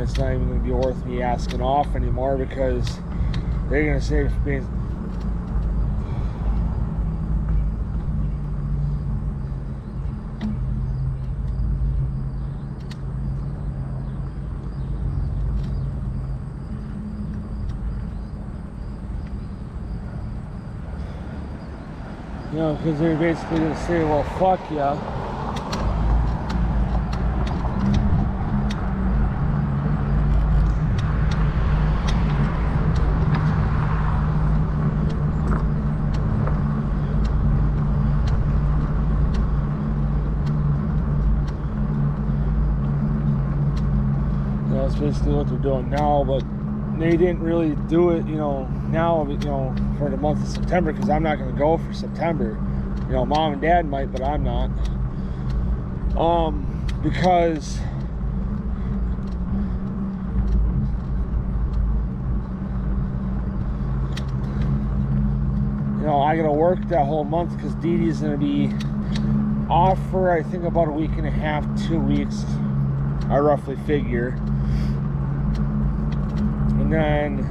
it's not even going to be worth me asking off anymore, because they're going to say, you know, because they're basically going to say, well, fuck ya. That's basically what they're doing now, but they didn't really do it, you know, now, you know, for the month of September, because I'm not going to go for September. You know, mom and dad might, but I'm not. Because you know, I got to work that whole month, because Dee Dee's going to be off for, I think, about a week and a half, 2 weeks, I roughly figure. And then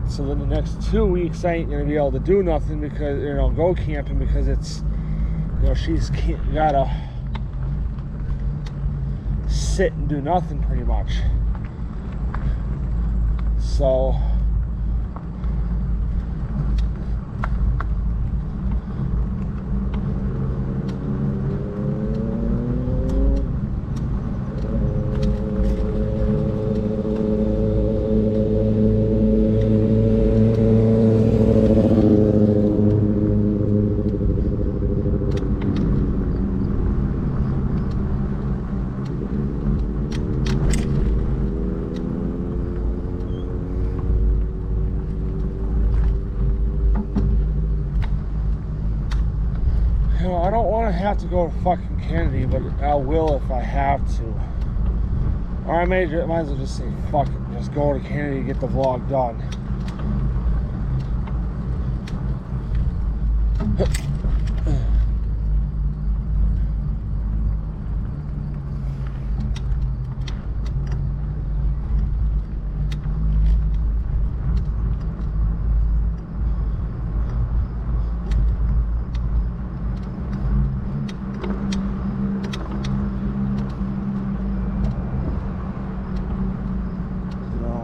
so then the next 2 weeks I ain't gonna be able to do nothing, because, you know, go camping, because it's, you know, she's gotta sit and do nothing pretty much. So I don't want to have to go to fucking Kennedy, but I will if I have to. Or I might as well just say, fuck it, just go to Kennedy and get the vlog done.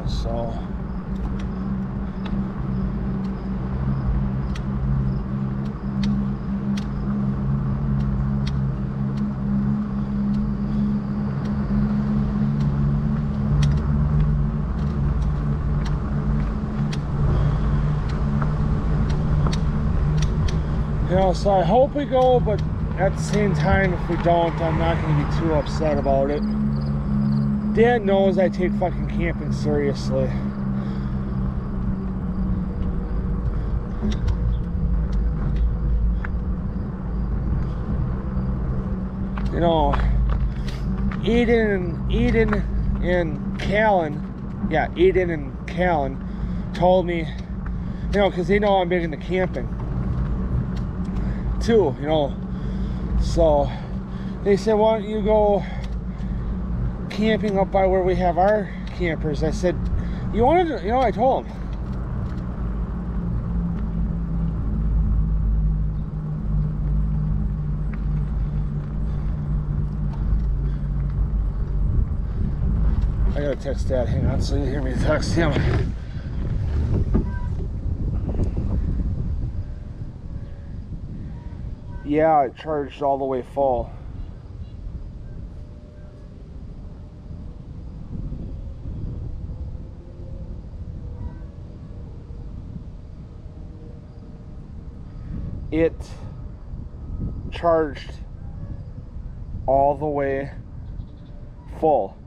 So you know, so I hope we go, but at the same time, if we don't, I'm not going to be too upset about it. Dad knows I take fucking camping seriously. You know, Eden and Callan told me, you know, because they know I'm big into camping too, you know. So they said, why don't you go camping up by where we have our campers? I said, you wanted to, you know, I told him, I gotta text Dad, hang on, so you hear me text him. Yeah, it charged all the way full. It charged all the way full.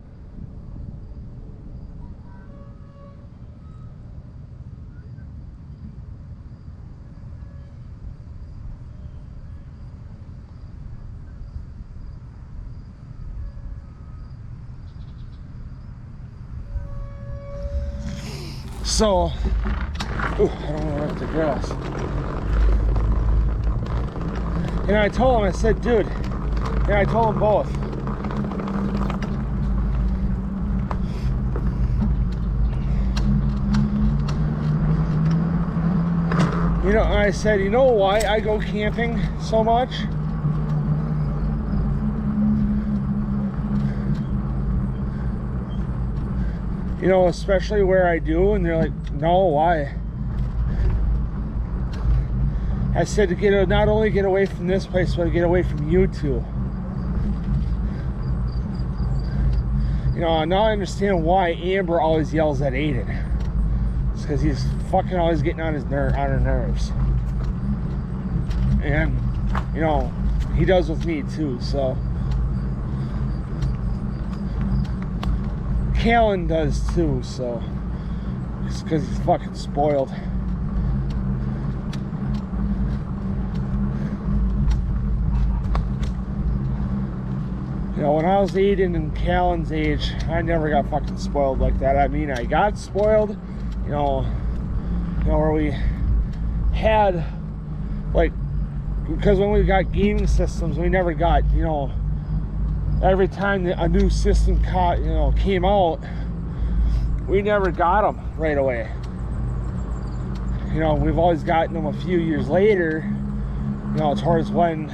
So, ooh, I don't want to wreck the grass. And I told him, I said, dude, and I told them both. You know, I said, you know why I go camping so much? You know, especially where I do, and they're like, no, why? I said to not only get away from this place, but to get away from you two. You know, now I understand why Amber always yells at Aiden. It's because he's fucking always getting on her nerves. And, you know, he does with me too, so. Callan does too, so. It's because he's fucking spoiled. You know, when I was Aiden and Callan's age, I never got fucking spoiled like that. I mean, I got spoiled, you know, where we had, like, because when we got gaming systems, we never got, you know, every time a new system came out, we never got them right away. You know, we've always gotten them a few years later, you know, towards when,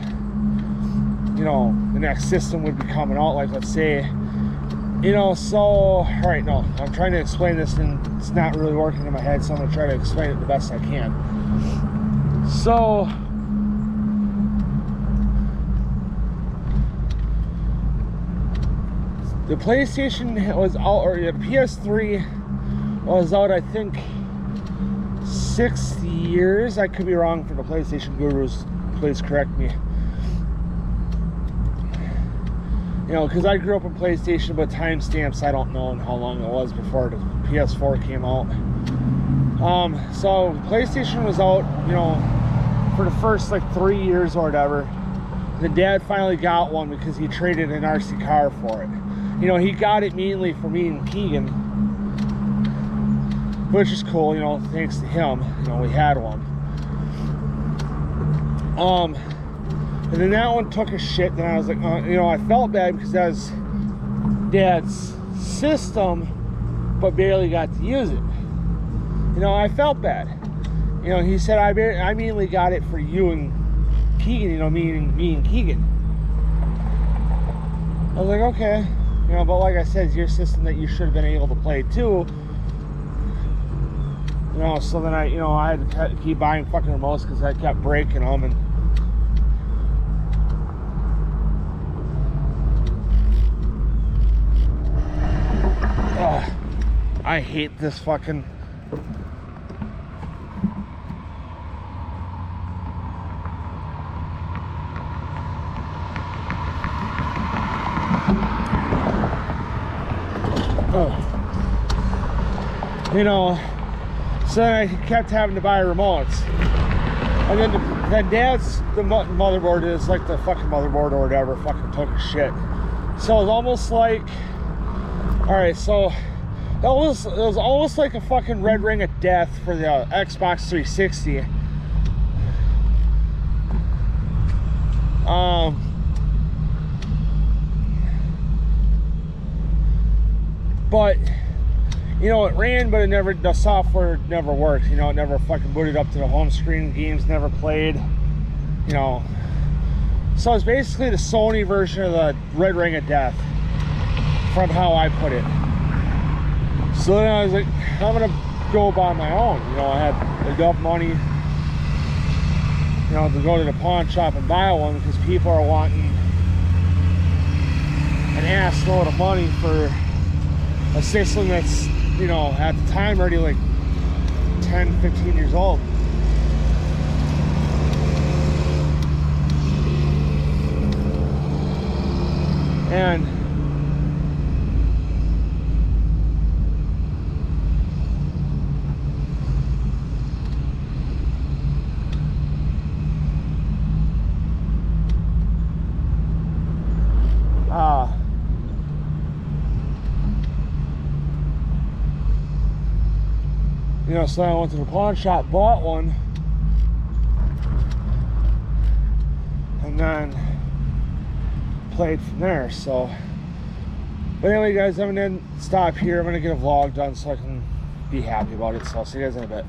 you know, the next system would be coming out, like, let's say, you know, so, all right, no, I'm trying to explain this and it's not really working in my head, so I'm gonna try to explain it the best I can. So, the PlayStation was out, or the PS3 was out, I think, 6 years. I could be wrong for the PlayStation gurus, please correct me. You know, because I grew up in PlayStation, but timestamps, I don't know how long it was before the PS4 came out. So PlayStation was out, you know, for the first like 3 years or whatever. The dad finally got one because he traded an RC car for it. You know, he got it mainly for me and Keegan, which is cool, you know, thanks to him, you know, we had one. And then that one took a shit, then I was like, you know, I felt bad because that was Dad's system, but barely got to use it. You know, I felt bad. You know, he said, I mainly got it for you and Keegan, you know, me and Keegan. I was like, okay. You know, but like I said, it's your system that you should have been able to play too. You know, so then I had to keep buying fucking remotes because I kept breaking them. And I hate this fucking. You know, so then I kept having to buy remotes. And then Dad's, the motherboard is like the fucking motherboard or whatever, fucking took a shit. So it was almost like, alright, so it was almost like a fucking red ring of death for the Xbox 360. But you know, it ran, but the software never worked. You know, it never fucking booted up to the home screen. Games never played. You know, so it's basically the Sony version of the red ring of death, from how I put it. So then I was like, I'm gonna go by my own. You know, I had enough money, you know, to go to the pawn shop and buy one because people are wanting an ass load of money for a system that's, you know, at the time already like 10, 15 years old. And you know, so I went to the pawn shop, bought one, and then played from there. So, but anyway, guys, I'm gonna stop here. I'm gonna get a vlog done so I can be happy about it. So I'll see you guys in a bit.